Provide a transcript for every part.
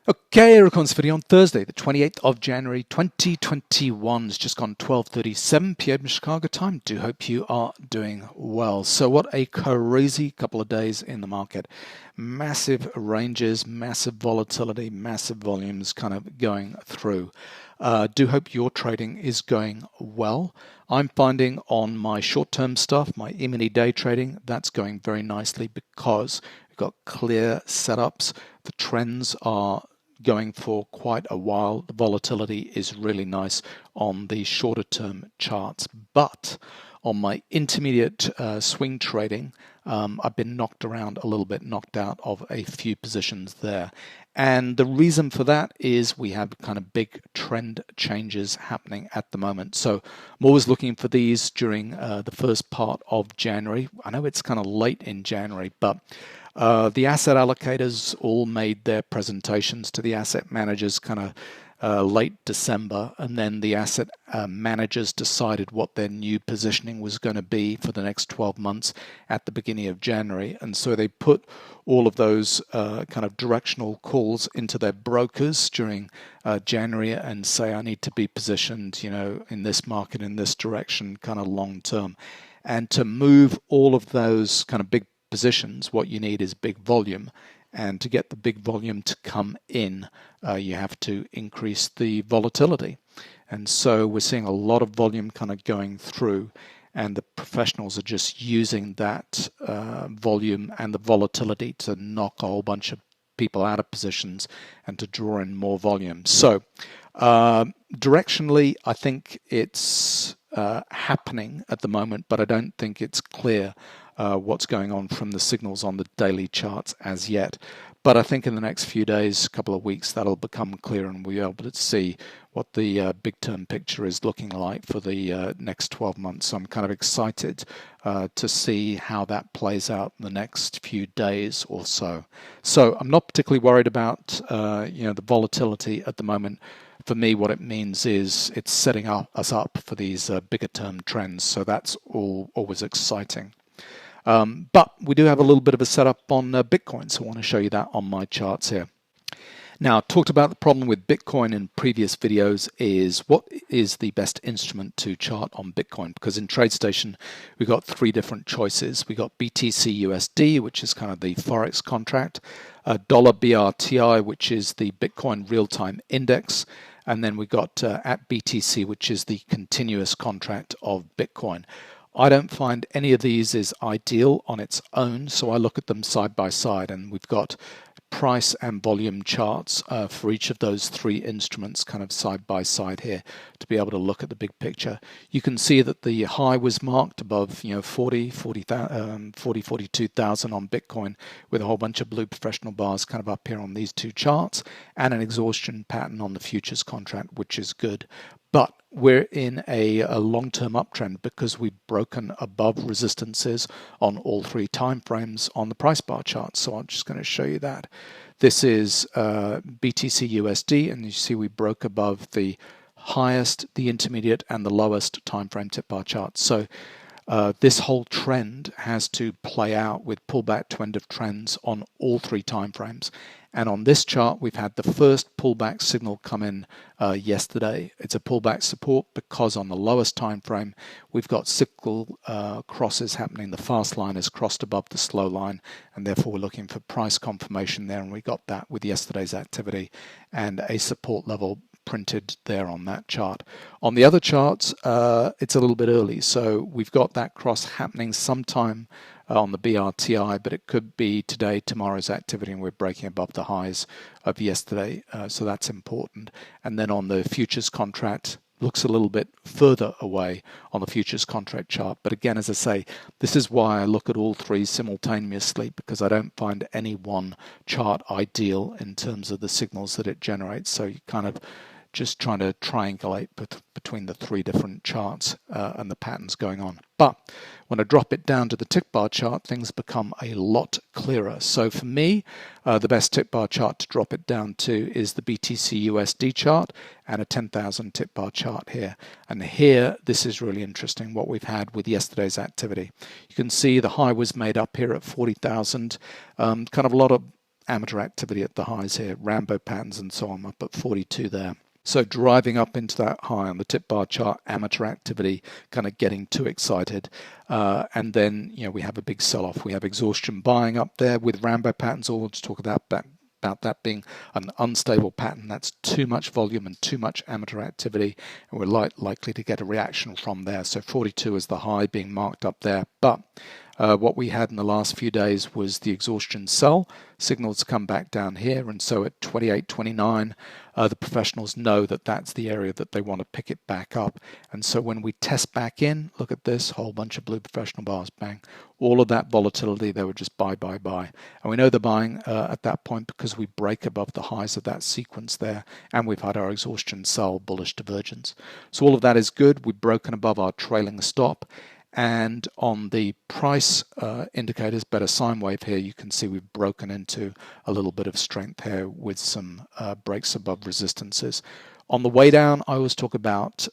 Okay, I record this video on Thursday, the 28th of January 2021. It's just gone 12:37 p.m. Chicago time. Do hope you are doing well. So what a crazy couple of days in the market. Massive ranges, massive volatility, massive volumes kind of going through. Do hope your trading is going well. I'm finding on my short-term stuff, my Emini day trading, that's going very nicely because we've got clear setups. The trends are going for quite a while. The volatility is really nice on the shorter term charts, but on my intermediate swing trading, I've been knocked around a little bit, knocked out of a few positions there. And the reason for that is we have kind of big trend changes happening at the moment. So I'm always looking for these during the first part of January. I know it's kind of late in January, but the asset allocators all made their presentations to the asset managers kind of late December, and then the asset managers decided what their new positioning was going to be for the next 12 months at the beginning of January. And so they put all of those kind of directional calls into their brokers during January and say, I need to be positioned, you know, in this market, in this direction, kind of long term. And to move all of those kind of big positions, what you need is big volume, and to get the big volume to come in, you have to increase the volatility. And so we're seeing a lot of volume kind of going through, and the professionals are just using that volume and the volatility to knock a whole bunch of people out of positions and to draw in more volume. So directionally, I think it's happening at the moment, but I don't think it's clear what's going on from the signals on the daily charts as yet. But I think in the next few days, couple of weeks, that'll become clear and we'll be able to see what the big term picture is looking like for the next 12 months. So I'm kind of excited to see how that plays out in the next few days or so. So I'm not particularly worried about the volatility at the moment. For me, what it means is it's setting us up for these bigger term trends. So that's always exciting. But we do have a little bit of a setup on Bitcoin, so I want to show you that on my charts here. Now, I talked about the problem with Bitcoin in previous videos is what is the best instrument to chart on Bitcoin, because in TradeStation we've got three different choices. We've got BTC USD, which is kind of the Forex contract, dollar BRTI, which is the Bitcoin real-time index, and then we've got at BTC, which is the continuous contract of Bitcoin. I don't find any of these is ideal on its own, so I look at them side by side, and we've got price and volume charts for each of those three instruments kind of side by side here to be able to look at the big picture. You can see that the high was marked above 42,000 on Bitcoin with a whole bunch of blue professional bars kind of up here on these two charts, and an exhaustion pattern on the futures contract, which is good. But we're in a long-term uptrend because we've broken above resistances on all three time frames on the price bar chart. So I'm just going to show you that. This is BTC USD, and you see we broke above the highest, the intermediate, and the lowest time frame tip bar chart. So this whole trend has to play out with pullback to end of trends on all three time frames. And on this chart, we've had the first pullback signal come in yesterday. It's a pullback support because on the lowest time frame, we've got cyclical crosses happening. The fast line is crossed above the slow line, and therefore we're looking for price confirmation there. And we got that with yesterday's activity and a support level printed there on that chart. On the other charts, it's a little bit early. So we've got that cross happening sometime on the BRTI, but it could be today, tomorrow's activity, and we're breaking above the highs of yesterday. So that's important. And then on the futures contract, looks a little bit further away on the futures contract chart. But again, as I say, this is why I look at all three simultaneously, because I don't find any one chart ideal in terms of the signals that it generates. So you kind of just trying to triangulate between the three different charts and the patterns going on. But when I drop it down to the tick bar chart, things become a lot clearer. So for me, the best tick bar chart to drop it down to is the BTC USD chart and a 10,000 tick bar chart here. And here, this is really interesting, what we've had with yesterday's activity. You can see the high was made up here at 40,000, kind of a lot of amateur activity at the highs here, Rambo patterns and so on, up at 42 there. So driving up into that high on the tip bar chart, amateur activity, kind of getting too excited. And then, we have a big sell-off. We have exhaustion buying up there with Rambo patterns. All to talk about that being an unstable pattern. That's too much volume and too much amateur activity, and we're likely to get a reaction from there. So 42 is the high being marked up there. But what we had in the last few days was the exhaustion sell. Signals come back down here, and so at 28.29, the professionals know that that's the area that they want to pick it back up. And so when we test back in, look at this whole bunch of blue professional bars, bang, all of that volatility, they were just buy. And we know they're buying at that point because we break above the highs of that sequence there, and we've had our exhaustion sell, bullish divergence. So all of that is good. We've broken above our trailing stop. And on the price indicators, better sine wave here, you can see we've broken into a little bit of strength here with some breaks above resistances. On the way down, I always talk about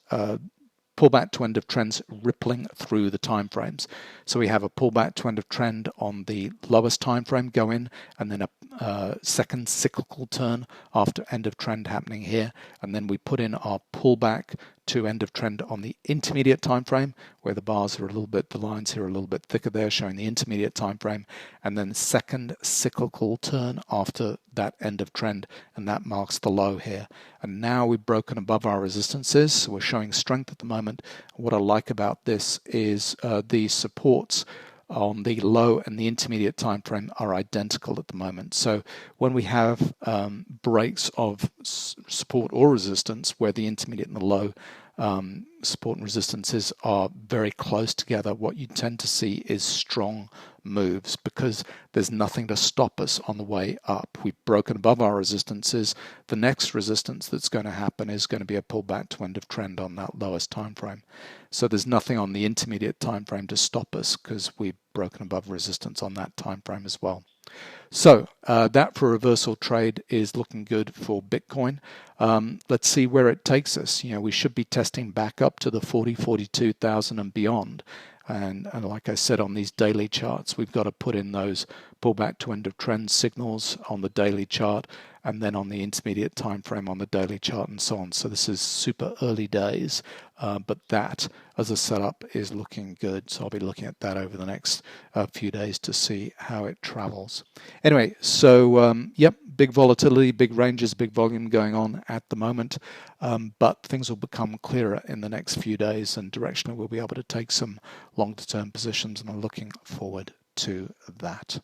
pullback to end of trends rippling through the time frames. So we have a pullback to end of trend on the lowest time frame go in, and then a second cyclical turn after end of trend happening here, and then we put in our pullback to end of trend on the intermediate time frame, where the bars are the lines here are a little bit thicker there, showing the intermediate time frame, and then second cyclical turn after that end of trend, and that marks the low here. And now we've broken above our resistances, so we're showing strength at the moment. What I like about this is the supports on the low and the intermediate time frame are identical at the moment. So when we have breaks of support or resistance where the intermediate and the low support and resistances are very close together, what you tend to see is strong moves because there's nothing to stop us on the way up. We've broken above our resistances. The next resistance that's going to happen is going to be a pullback to end of trend on that lowest time frame. So there's nothing on the intermediate time frame to stop us because we've broken above resistance on that time frame as well. So that for a reversal trade is looking good for Bitcoin. Let's see where it takes us. We should be testing back up to the 42,000 and beyond. And like I said, on these daily charts, we've got to put in those pullback to end of trend signals on the daily chart, and then on the intermediate time frame on the daily chart, and so on. So this is super early days, but that as a setup is looking good. So I'll be looking at that over the next few days to see how it travels. Anyway, so yep, big volatility, big ranges, big volume going on at the moment, but things will become clearer in the next few days, and directionally we'll be able to take some longer term positions, and I'm looking forward to that.